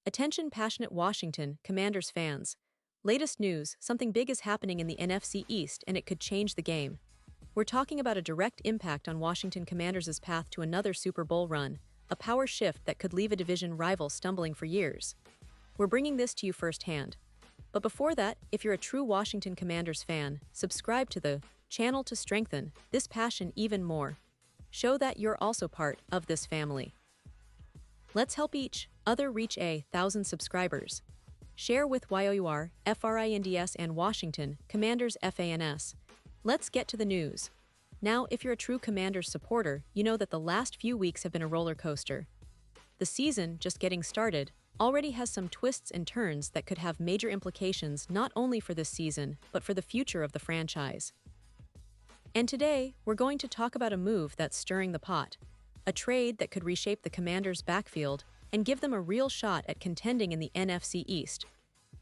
Attention passionate Washington Commanders fans. Latest news, something big is happening in the NFC East and it could change the game. We're talking about a direct impact on Washington Commanders' path to another Super Bowl run, a power shift that could leave a division rival stumbling for years. We're bringing this to you firsthand. But before that, if you're a true Washington Commanders fan, subscribe to the channel to strengthen this passion even more. Show that you're also part of this family. Let's help each other reach 1,000 subscribers. Share with YOUR, FRINDS and Washington Commanders FANS. Let's get to the news. Now, if you're a true Commanders supporter, you know that the last few weeks have been a roller coaster. The season, just getting started, already has some twists and turns that could have major implications not only for this season, but for the future of the franchise. And today, we're going to talk about a move that's stirring the pot, a trade that could reshape the Commanders' backfield and give them a real shot at contending in the NFC East.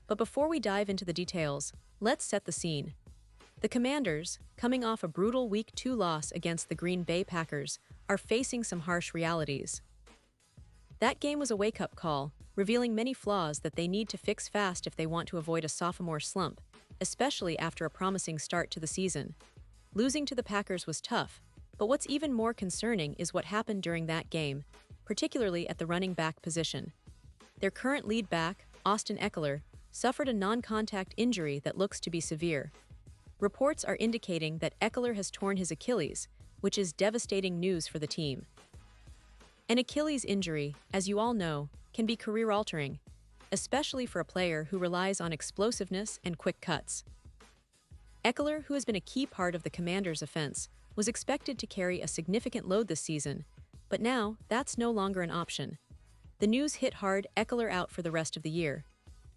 But before we dive into the details, let's set the scene. The Commanders, coming off a brutal Week 2 loss against the Green Bay Packers, are facing some harsh realities. That game was a wake-up call, revealing many flaws that they need to fix fast if they want to avoid a sophomore slump, especially after a promising start to the season. Losing to the Packers was tough, but what's even more concerning is what happened during that game, particularly at the running back position. Their current lead back, Austin Ekeler, suffered a non-contact injury that looks to be severe. Reports are indicating that Ekeler has torn his Achilles, which is devastating news for the team. An Achilles injury, as you all know, can be career-altering, especially for a player who relies on explosiveness and quick cuts. Ekeler, who has been a key part of the Commanders' offense, was expected to carry a significant load this season, but now that's no longer an option. The news hit hard: Ekeler out for the rest of the year.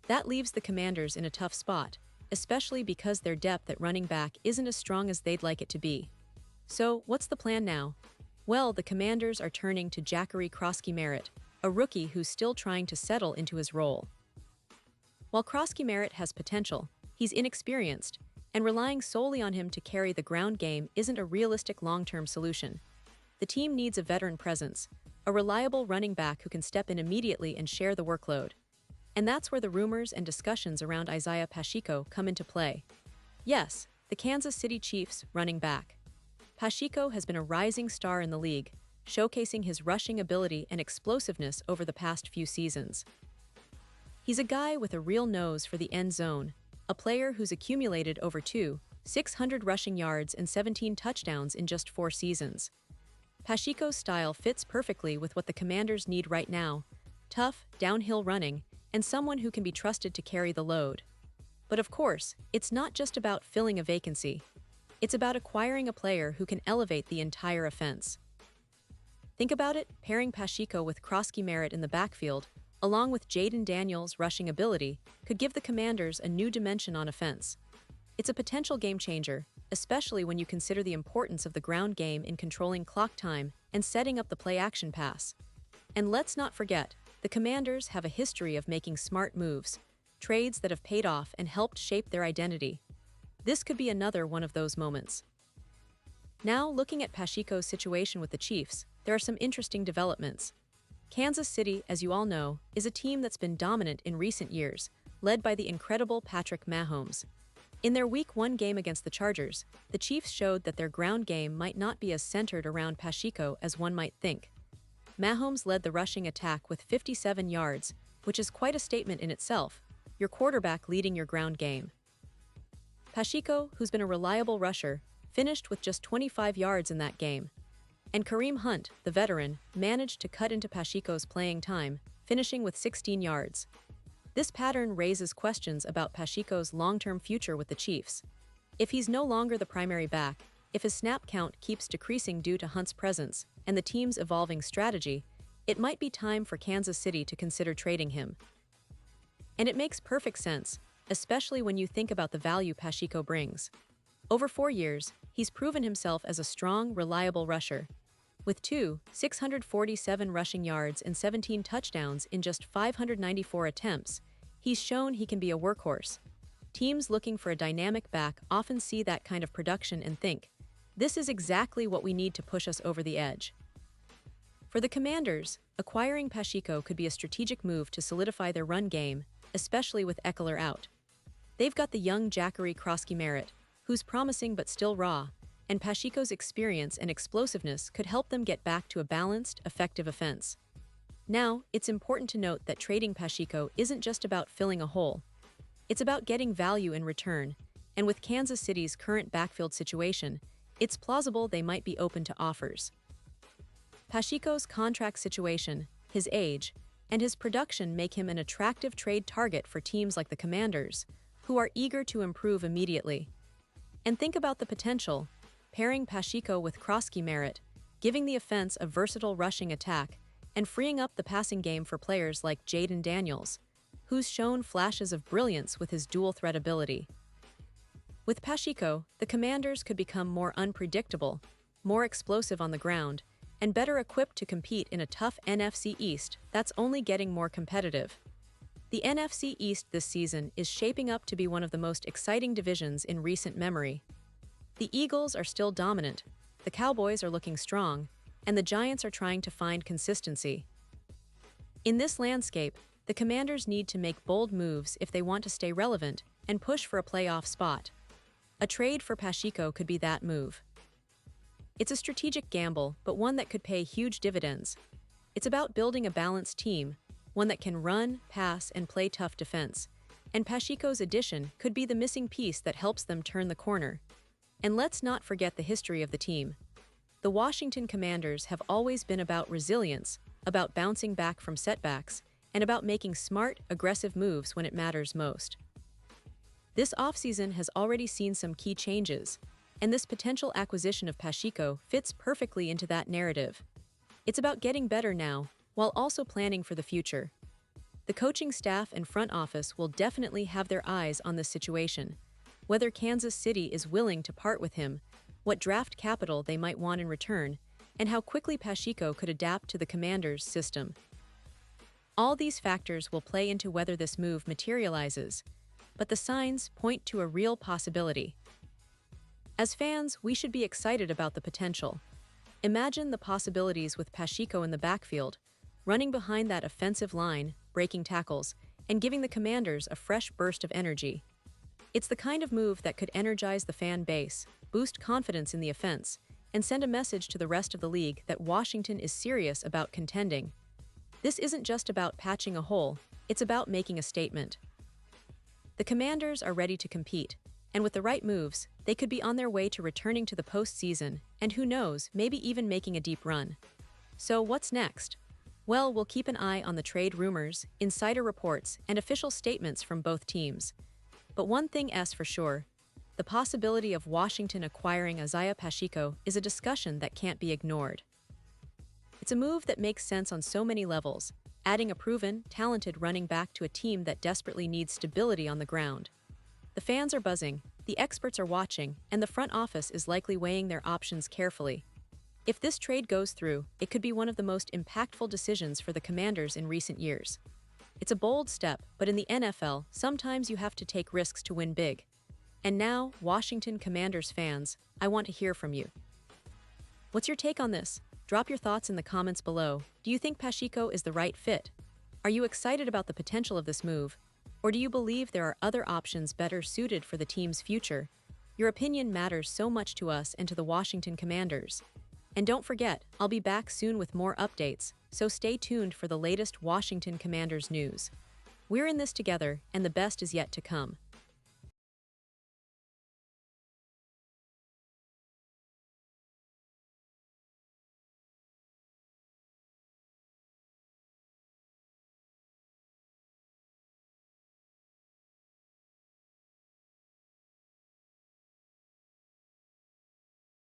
That leaves the Commanders in a tough spot, especially because their depth at running back isn't as strong as they'd like it to be. So, what's the plan now? Well, the Commanders are turning to Zachary Krosky-Merritt, a rookie who's still trying to settle into his role. While Krosky-Merritt has potential, he's inexperienced, and relying solely on him to carry the ground game isn't a realistic long-term solution. The team needs a veteran presence, a reliable running back who can step in immediately and share the workload. And that's where the rumors and discussions around Isaiah Pacheco come into play. Yes, the Kansas City Chiefs running back. Pacheco has been a rising star in the league, showcasing his rushing ability and explosiveness over the past few seasons. He's a guy with a real nose for the end zone, a player who's accumulated over 600 rushing yards and 17 touchdowns in just 4 seasons. Pacheco's style fits perfectly with what the Commanders need right now: tough, downhill running, and someone who can be trusted to carry the load. But of course, it's not just about filling a vacancy. It's about acquiring a player who can elevate the entire offense. Think about it: pairing Pacheco with Krosky-Merritt in the backfield, along with Jaden Daniels' rushing ability, could give the Commanders a new dimension on offense. It's a potential game-changer, especially when you consider the importance of the ground game in controlling clock time and setting up the play-action pass. And let's not forget, the Commanders have a history of making smart moves, trades that have paid off and helped shape their identity. This could be another one of those moments. Now, looking at Pacheco's situation with the Chiefs, there are some interesting developments. Kansas City, as you all know, is a team that's been dominant in recent years, led by the incredible Patrick Mahomes. In their Week 1 game against the Chargers, the Chiefs showed that their ground game might not be as centered around Pacheco as one might think. Mahomes led the rushing attack with 57 yards, which is quite a statement in itself, your quarterback leading your ground game. Pacheco, who's been a reliable rusher, finished with just 25 yards in that game. And Kareem Hunt, the veteran, managed to cut into Pacheco's playing time, finishing with 16 yards. This pattern raises questions about Pacheco's long-term future with the Chiefs. If he's no longer the primary back, if his snap count keeps decreasing due to Hunt's presence and the team's evolving strategy, it might be time for Kansas City to consider trading him. And it makes perfect sense, especially when you think about the value Pacheco brings. Over 4 years, he's proven himself as a strong, reliable rusher. With 647 rushing yards and 17 touchdowns in just 594 attempts, he's shown he can be a workhorse. Teams looking for a dynamic back often see that kind of production and think, this is exactly what we need to push us over the edge. For the Commanders, acquiring Pacheco could be a strategic move to solidify their run game, especially with Eckler out. They've got the young Jackery Krosky-Merritt, who's promising but still raw, and Pacheco's experience and explosiveness could help them get back to a balanced, effective offense. Now, it's important to note that trading Pacheco isn't just about filling a hole. It's about getting value in return, and with Kansas City's current backfield situation, it's plausible they might be open to offers. Pacheco's contract situation, his age, and his production make him an attractive trade target for teams like the Commanders, who are eager to improve immediately. And think about the potential, pairing Pacheco with Krosky-Merritt, giving the offense a versatile rushing attack, and freeing up the passing game for players like Jaden Daniels, who's shown flashes of brilliance with his dual-threat ability. With Pacheco, the Commanders could become more unpredictable, more explosive on the ground, and better equipped to compete in a tough NFC East that's only getting more competitive. The NFC East this season is shaping up to be one of the most exciting divisions in recent memory. The Eagles are still dominant, the Cowboys are looking strong, and the Giants are trying to find consistency. In this landscape, the Commanders need to make bold moves if they want to stay relevant and push for a playoff spot. A trade for Pacheco could be that move. It's a strategic gamble, but one that could pay huge dividends. It's about building a balanced team, one that can run, pass, and play tough defense. And Pacheco's addition could be the missing piece that helps them turn the corner. And let's not forget the history of the team. The Washington Commanders have always been about resilience, about bouncing back from setbacks, and about making smart, aggressive moves when it matters most. This offseason has already seen some key changes, and this potential acquisition of Pacheco fits perfectly into that narrative. It's about getting better now, while also planning for the future. The coaching staff and front office will definitely have their eyes on this situation, whether Kansas City is willing to part with him, what draft capital they might want in return, and how quickly Pacheco could adapt to the Commanders' system. All these factors will play into whether this move materializes, but the signs point to a real possibility. As fans, we should be excited about the potential. Imagine the possibilities with Pacheco in the backfield, running behind that offensive line, breaking tackles, and giving the Commanders a fresh burst of energy. It's the kind of move that could energize the fan base, boost confidence in the offense, and send a message to the rest of the league that Washington is serious about contending. This isn't just about patching a hole, it's about making a statement. The Commanders are ready to compete, and with the right moves, they could be on their way to returning to the postseason, and who knows, maybe even making a deep run. So what's next? Well, we'll keep an eye on the trade rumors, insider reports, and official statements from both teams. But one thing is for sure, the possibility of Washington acquiring Isaiah Pacheco is a discussion that can't be ignored. It's a move that makes sense on so many levels, adding a proven, talented running back to a team that desperately needs stability on the ground. The fans are buzzing, the experts are watching, and the front office is likely weighing their options carefully. If this trade goes through, it could be one of the most impactful decisions for the Commanders in recent years. It's a bold step, but in the NFL, sometimes you have to take risks to win big. And now, Washington Commanders fans, I want to hear from you. What's your take on this? Drop your thoughts in the comments below. Do you think Pacheco is the right fit? Are you excited about the potential of this move? Or do you believe there are other options better suited for the team's future? Your opinion matters so much to us and to the Washington Commanders. And don't forget, I'll be back soon with more updates, so stay tuned for the latest Washington Commanders news. We're in this together, and the best is yet to come.